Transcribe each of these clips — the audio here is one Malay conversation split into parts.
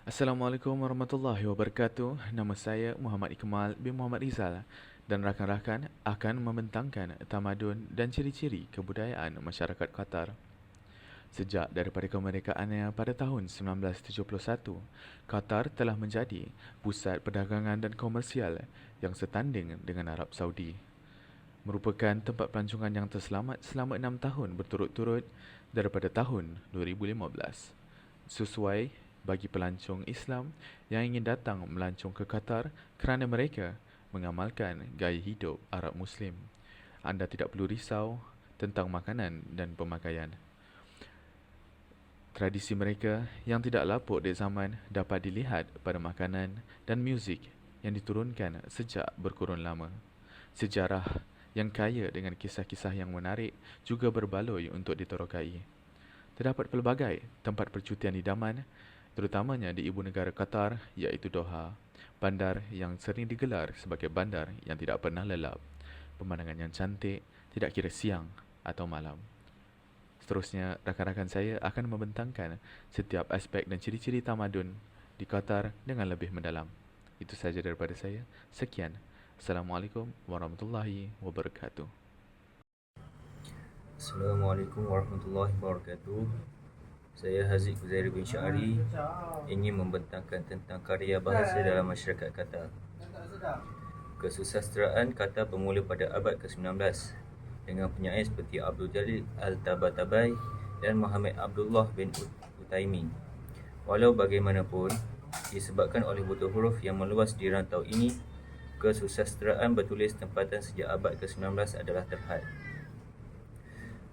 Assalamualaikum warahmatullahi wabarakatuh. Nama saya Muhammad Ikmal bin Muhammad Rizal dan rakan-rakan akan membentangkan tamadun dan ciri-ciri kebudayaan masyarakat Qatar. Sejak daripada kemerdekaannya pada tahun 1971, Qatar telah menjadi pusat perdagangan dan komersial yang setanding dengan Arab Saudi. Merupakan tempat pelancongan yang terselamat selama 6 tahun berturut-turut daripada tahun 2015. Sesuai bagi pelancong Islam yang ingin datang melancong ke Qatar kerana mereka mengamalkan gaya hidup Arab Muslim. Anda tidak perlu risau tentang makanan dan pemakaian. Tradisi mereka yang tidak lapuk di zaman dapat dilihat pada makanan dan muzik yang diturunkan sejak berkurun lama. Sejarah yang kaya dengan kisah-kisah yang menarik juga berbaloi untuk diterokai. Terdapat pelbagai tempat percutian idaman, terutamanya di ibu negara Qatar iaitu Doha, bandar yang sering digelar sebagai bandar yang tidak pernah lelap. Pemandangan yang cantik, tidak kira siang atau malam. Seterusnya, rakan-rakan saya akan membentangkan setiap aspek dan ciri-ciri tamadun di Qatar dengan lebih mendalam. Itu sahaja daripada saya. Sekian. Assalamualaikum warahmatullahi wabarakatuh. Assalamualaikum warahmatullahi wabarakatuh. Saya Haziq Huzairi bin Syari ingin membentangkan tentang karya bahasa dalam masyarakat Qatar. Kesusasteraan Qatar bermula pada abad ke-19 dengan penyair seperti Abdul Jalil Al-Tabatabai dan Muhammad Abdullah bin Utaimin. Walau bagaimanapun, disebabkan oleh buta huruf yang meluas di rantau ini, kesusasteraan bertulis tempatan sejak abad ke-19 adalah terhad.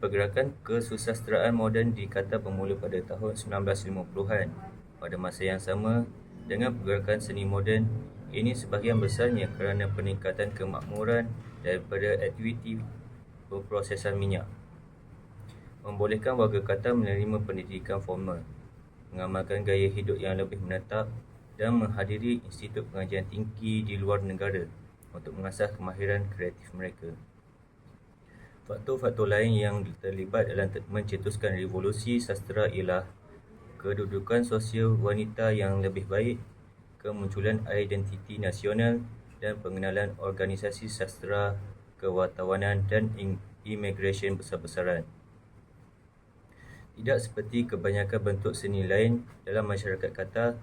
Pergerakan kesusasteraan moden di Qatar bermula pada tahun 1950-an. Pada masa yang sama, dengan pergerakan seni moden, ini sebahagian besarnya kerana peningkatan kemakmuran daripada aktiviti perprosesan minyak, membolehkan warga Qatar menerima pendidikan formal, mengamalkan gaya hidup yang lebih menetap dan menghadiri institut pengajian tinggi di luar negara untuk mengasah kemahiran kreatif mereka. Faktor-faktor lain yang terlibat dalam mencetuskan revolusi sastera ialah kedudukan sosial wanita yang lebih baik, kemunculan identiti nasional dan pengenalan organisasi sastera, kewartawanan dan imigresen besar-besaran. Tidak seperti kebanyakan bentuk seni lain dalam masyarakat Qatar,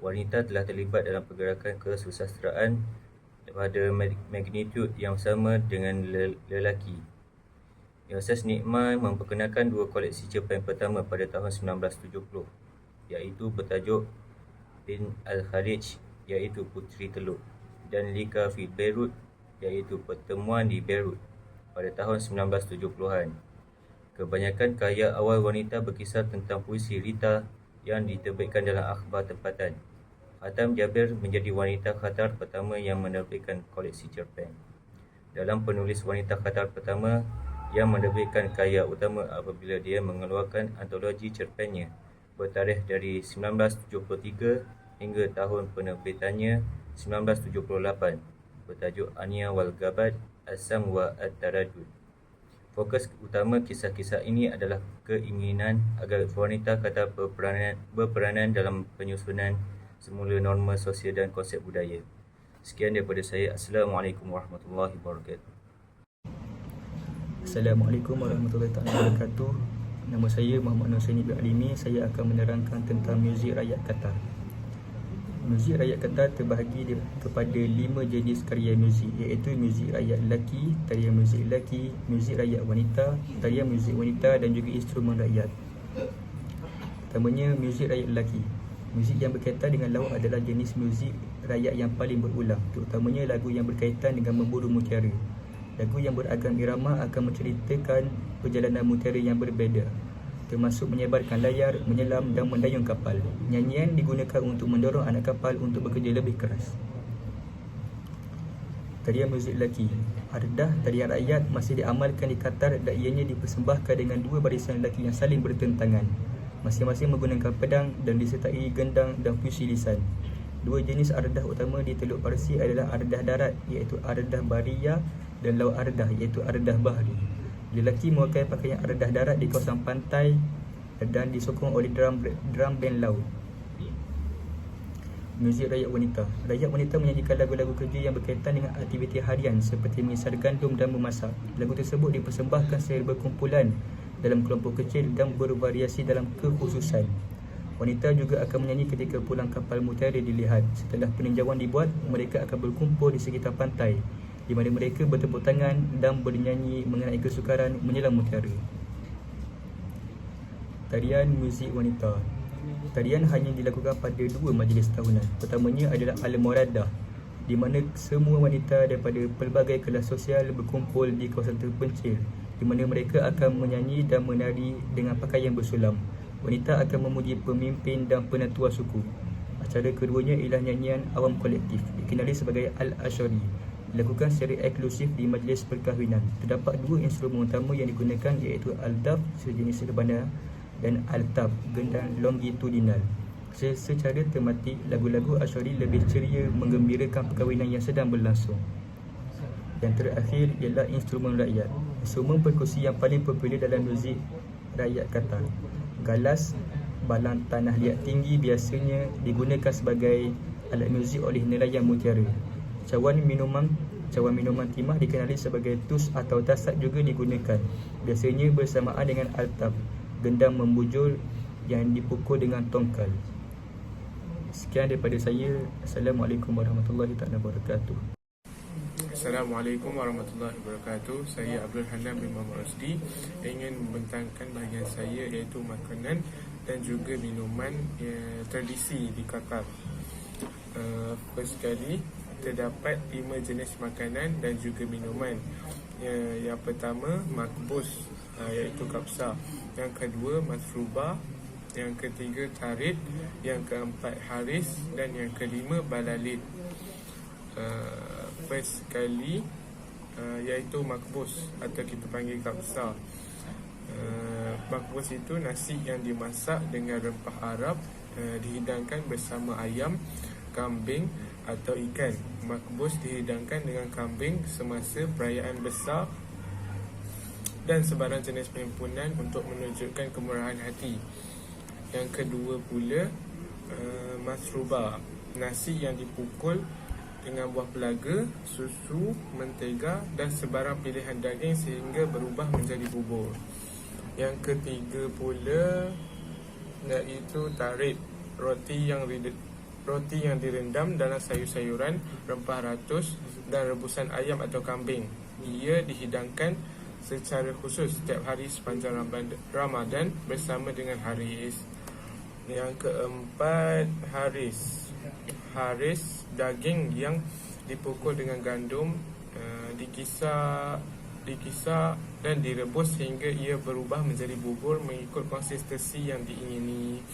wanita telah terlibat dalam pergerakan kesusasteraan pada magnitud yang sama dengan lelaki. Yasas Nikmah memperkenalkan dua koleksi cerpen pertama pada tahun 1970, iaitu bertajuk Bin Al-Khalij, iaitu Puteri Teluk, dan Lika fi Beirut, iaitu Pertemuan di Beirut, pada tahun 1970-an. Kebanyakan karya awal wanita berkisar tentang puisi Rita yang diterbitkan dalam akhbar tempatan. Hatam Jabir menjadi wanita Qatar pertama yang menerbitkan koleksi cerpen. Dalam penulis wanita Qatar pertama yang menerbitkan karya utama apabila dia mengeluarkan antologi cerpennya bertarikh dari 1973 hingga tahun penerbitannya 1978, bertajuk Ania wal Gabat Asam wa At-Taradud. Fokus utama kisah-kisah ini adalah keinginan agar wanita Qatar berperanan dalam penyusunan semula norma sosial dan konsep budaya. Sekian daripada saya. Assalamualaikum warahmatullahi wabarakatuh. Assalamualaikum warahmatullahi wabarakatuh. Nama saya Muhammad Nursaini bin Alimi. Saya akan menerangkan tentang muzik rakyat Qatar. Muzik rakyat Qatar terbahagi kepada 5 jenis karya muzik, iaitu muzik rakyat lelaki, tarian muzik lelaki, muzik rakyat wanita, tarian muzik wanita dan juga instrumen rakyat. Pertamanya, muzik rakyat lelaki. Muzik yang berkaitan dengan laut adalah jenis muzik rakyat yang paling berulang, terutamanya lagu yang berkaitan dengan memburu mutiara. Lagu yang beragam irama akan menceritakan perjalanan mutiara yang berbeza, termasuk menyebarkan layar, menyelam dan mendayung kapal. Nyanyian digunakan untuk mendorong anak kapal untuk bekerja lebih keras. Tarian muzik lelaki. Ardah tarian rakyat masih diamalkan di Qatar dan ianya dipersembahkan dengan dua barisan lelaki yang saling bertentangan, masing-masing menggunakan pedang dan disertai gendang dan puisi lisan. Dua jenis ardah utama di Teluk Parsi adalah ardah darat, iaitu ardah Bariyah, dan laut ardah, iaitu ardah bahri. Lelaki memakai pakaian ardah darat di kawasan pantai dan disokong oleh drum band laut. Muzik rakyat wanita. Rakyat wanita menyanyikan lagu-lagu kerja yang berkaitan dengan aktiviti harian seperti mengisar gandum dan memasak. Lagu tersebut dipersembahkan secara berkumpulan dalam kelompok kecil dan bervariasi dalam kekhususan. Wanita juga akan menyanyi ketika pulang kapal mutiara dilihat. Setelah peninjauan dibuat, mereka akan berkumpul di sekitar pantai, di mana mereka bertepuk tangan dan bernyanyi mengenai kesukaran menyelam mutiara. Tarian muzik wanita. Tarian hanya dilakukan pada 2 majlis tahunan. Pertamanya adalah Al-Muradah, di mana semua wanita daripada pelbagai kelas sosial berkumpul di kawasan terpencil, di mana mereka akan menyanyi dan menari dengan pakaian bersulam. Wanita akan memuji pemimpin dan penatua suku. Acara keduanya ialah nyanyian awam kolektif, dikenali sebagai Al-Ashari, dilakukan secara eksklusif di majlis perkahwinan. Terdapat 2 instrumen utama yang digunakan, iaitu Al-Daf sejenis rebana dan Al-Tab gendang longitudinal. Secara tematik, lagu-lagu Ashari lebih ceria menggembirakan perkahwinan yang sedang berlangsung. Yang terakhir ialah instrumen rakyat. Instrumen perkusi yang paling popular dalam muzik rakyat Qatar. Galas, balang tanah liat tinggi biasanya digunakan sebagai alat muzik oleh nelayan mutiara. Cawan minuman timah dikenali sebagai tus atau tasak juga digunakan, biasanya bersamaan dengan Al-Tab, gendang membujur yang dipukul dengan tongkal. Sekian daripada saya. Assalamualaikum warahmatullahi wabarakatuh. Assalamualaikum warahmatullahi wabarakatuh. Saya Abdul Hanan bin Muhammad Rosdi ingin membentangkan bahagian saya, iaitu makanan dan juga minuman tradisi di Qatar. First sekali, terdapat 5 jenis makanan dan juga minuman. Yang pertama, makbus, iaitu kapsa. Yang kedua, masrubah. Yang ketiga, tarid. Yang keempat, haris. Dan yang kelima, balalid. First sekali, iaitu makbus atau kita panggil kapsa. Makbus itu nasi yang dimasak dengan rempah Arab, dihidangkan bersama ayam, kambing atau ikan. Makbus dihidangkan dengan kambing semasa perayaan besar dan sebarang jenis perhimpunan untuk menunjukkan kemurahan hati. Yang kedua pula, masrubah, nasi yang dipukul dengan buah pelaga, susu, mentega dan sebarang pilihan daging sehingga berubah menjadi bubur. Yang ketiga pula, iaitu tarid, roti yang direndam dalam sayur-sayuran, rempah ratus dan rebusan ayam atau kambing. Ia dihidangkan secara khusus setiap hari sepanjang Ramadan bersama dengan haris. Yang keempat, haris. Haris, daging yang dipukul dengan gandum, dikisar dan direbus hingga ia berubah menjadi bubur mengikut konsistensi yang diingini.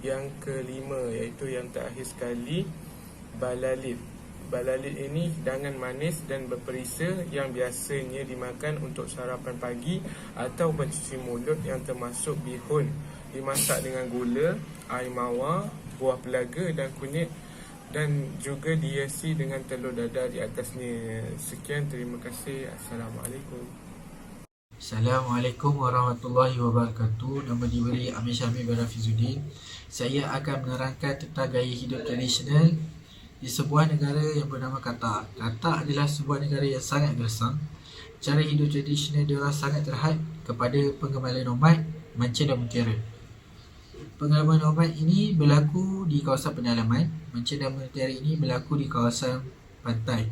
Yang kelima, iaitu yang terakhir sekali, balalid. Balalid ini hidangan manis dan berperisa yang biasanya dimakan untuk sarapan pagi atau pencuci mulut, yang termasuk bihun. Dimasak dengan gula, air mawar, buah pelaga dan kunyit, dan juga dihiasi dengan telur dadar di atasnya. Sekian, terima kasih. Assalamualaikum. Assalamualaikum warahmatullahi wabarakatuh. Nama diberi Amir Syamil bin Rafizuddin. Saya akan menerangkan tentang gaya hidup tradisional di sebuah negara yang bernama Qatar. Qatar adalah sebuah negara yang sangat gersang. Cara hidup tradisional diorang sangat terhad kepada penggemaran nomad, mancing dan mutiara. Pengalaman nomad ini berlaku di kawasan pedalaman, mancing dan mutiara ini berlaku di kawasan pantai.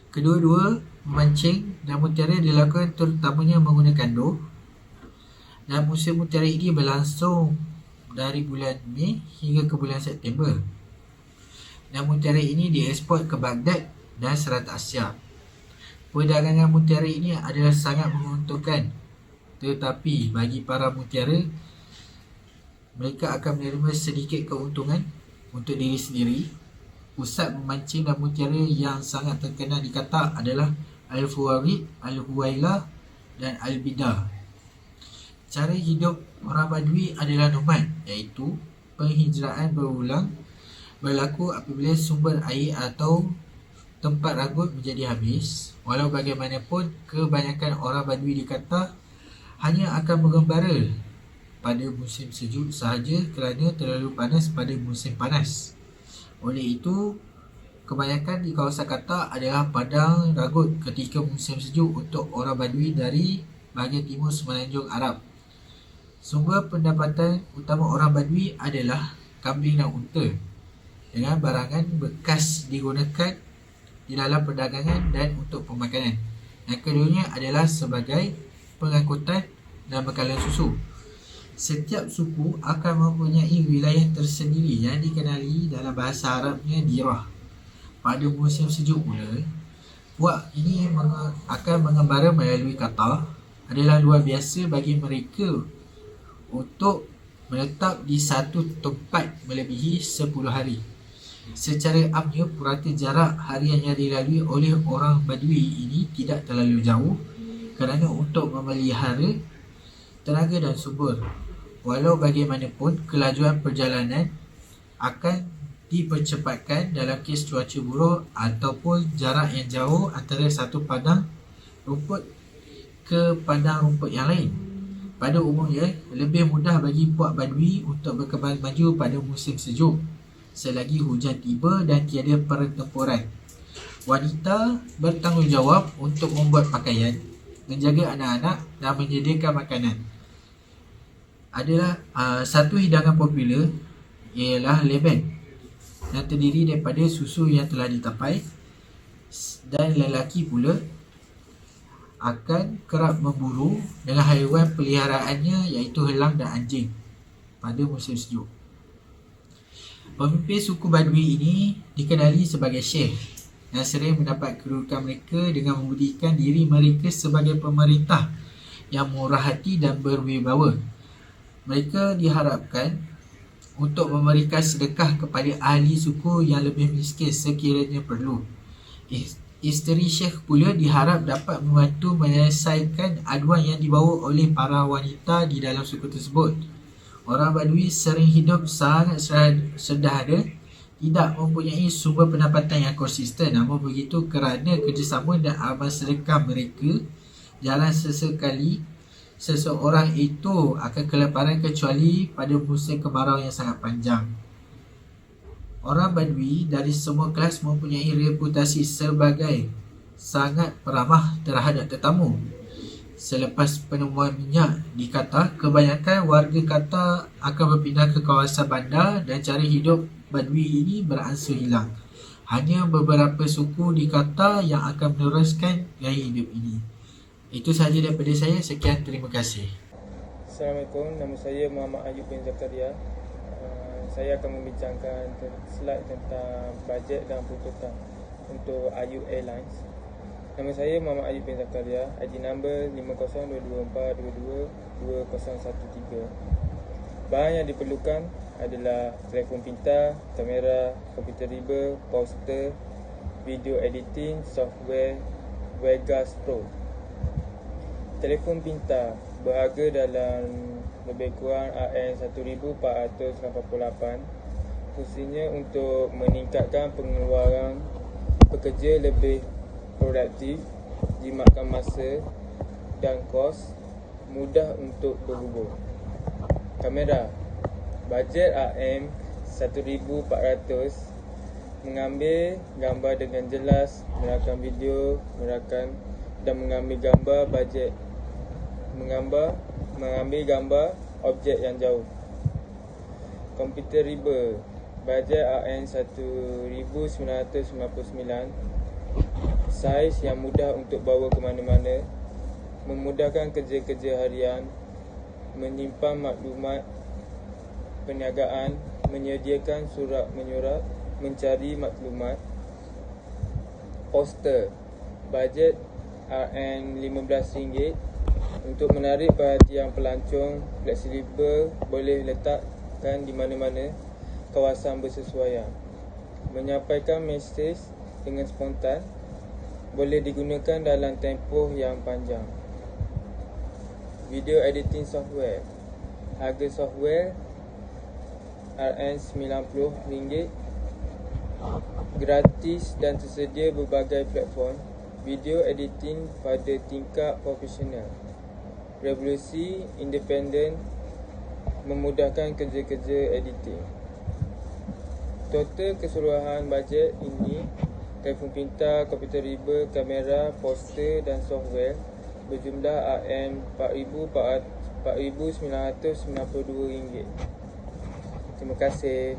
Kedua-dua memancing dan mutiara dilakukan terutamanya menggunakan doh, dan musim mutiara ini berlangsung dari bulan Mei hingga ke bulan September. Dan mutiara ini dieksport ke Baghdad dan serata Asia. Perdagangan mutiara ini adalah sangat menguntungkan, tetapi bagi para mutiara, mereka akan menerima sedikit keuntungan untuk diri sendiri. Pusat memancing dan mutiara yang sangat terkenal di Qatar adalah Al-Fuwarid, Al-Huwailah dan Al-Bidah. Cara hidup orang Badui adalah nomad, iaitu penghijraan berulang berlaku apabila sumber air atau tempat rambut menjadi habis. Walau bagaimanapun, kebanyakan orang Badui di Qatar hanya akan mengembara pada musim sejuk sahaja kerana terlalu panas pada musim panas. Oleh itu, kebanyakan di kawasan Qatar adalah padang ragut ketika musim sejuk untuk orang Badui dari bahagian timur semenanjung Arab. Sumber pendapatan utama orang Badui adalah kambing dan unta, dengan barangan bekas digunakan di dalam perdagangan dan untuk pemakanan. Yang keduanya adalah sebagai pengangkutan dan bekalan susu. Setiap suku akan mempunyai wilayah tersendiri yang dikenali dalam bahasa Arabnya dirah. Pada musim sejuk pula, puak ini akan mengembara melalui Qatar. Adalah luar biasa bagi mereka untuk menetap di satu tempat melebihi 10 hari. Secara amnya, purata jarak harian yang dilalui oleh orang Badui ini tidak terlalu jauh kerana untuk memelihara tenaga dan sumber. Walau bagaimanapun, kelajuan perjalanan akan dipercepatkan dalam kes cuaca buruk ataupun jarak yang jauh antara satu padang rumput ke padang rumput yang lain. Pada umumnya, lebih mudah bagi puak Badui untuk berkembang maju pada musim sejuk selagi hujan tiba dan tiada pertempuran. Wanita bertanggungjawab untuk membuat pakaian, menjaga anak-anak dan menyediakan makanan. Adalah satu hidangan popular ialah leben yang terdiri daripada susu yang telah ditapai, dan lelaki pula akan kerap memburu dengan haiwan peliharaannya iaitu helang dan anjing pada musim sejuk. Pemimpin suku Badui ini dikenali sebagai Syekh yang sering mendapat kedudukan mereka dengan membuktikan diri mereka sebagai pemerintah yang murah hati dan berwibawa. Mereka diharapkan untuk memberikan sedekah kepada ahli suku yang lebih miskin sekiranya perlu. Isteri Syekh pula diharap dapat membantu menyelesaikan aduan yang dibawa oleh para wanita di dalam suku tersebut. Orang Badui sering hidup sangat sederhana, tidak mempunyai sumber pendapatan yang konsisten. Namun begitu, kerana kerjasama dan amal sedekah mereka, jarang sesekali seseorang itu akan kelaparan kecuali pada musim kemarau yang sangat panjang. Orang Badui dari semua kelas mempunyai reputasi sebagai sangat peramah terhadap tetamu. Selepas penemuan minyak di Qatar, kebanyakan warga Qatar akan berpindah ke kawasan bandar dan cara hidup Badui ini beransur hilang. Hanya beberapa suku di Qatar yang akan meneruskan gaya hidup ini. Itu sahaja daripada saya. Sekian, terima kasih. Assalamualaikum, nama saya Muhammad Ayub bin Zakaria. Saya akan membincangkan slide tentang bajet dan prototip untuk Ayub Airlines. Nama saya Muhammad Ayub bin Zakaria, ID number 5022422013. Bahan yang diperlukan adalah telefon pintar, kamera, komputer riba, poster, video editing, software Vegas Pro. Telefon pintar berharga dalam lebih kurang RM1,488. Fungsinya untuk meningkatkan pengeluaran pekerja lebih produktif, jimatkan masa dan kos, mudah untuk berhubung. Kamera bajet RM1,400, mengambil gambar dengan jelas, merakam video, merakam dan mengambil gambar bajet mengambil gambar objek yang jauh. Komputer riba bajet RM1,999, saiz yang mudah untuk bawa ke mana-mana, memudahkan kerja-kerja harian, menyimpan maklumat perniagaan, menyediakan surat menyurat, mencari maklumat. Poster bajet RM15, untuk menarik perhatian pelancong, fleksibel, boleh letakkan di mana-mana, kawasan bersesuaian. Menyampaikan mesej dengan spontan, boleh digunakan dalam tempoh yang panjang. Video editing software, harga software RM90, gratis dan tersedia berbagai platform. Video editing pada tingkat profesional. Revolusi independen memudahkan kerja-kerja editing. Total keseluruhan bajet ini, telefon pintar, komputer riba, kamera, poster dan software berjumlah RM4,992. Terima kasih.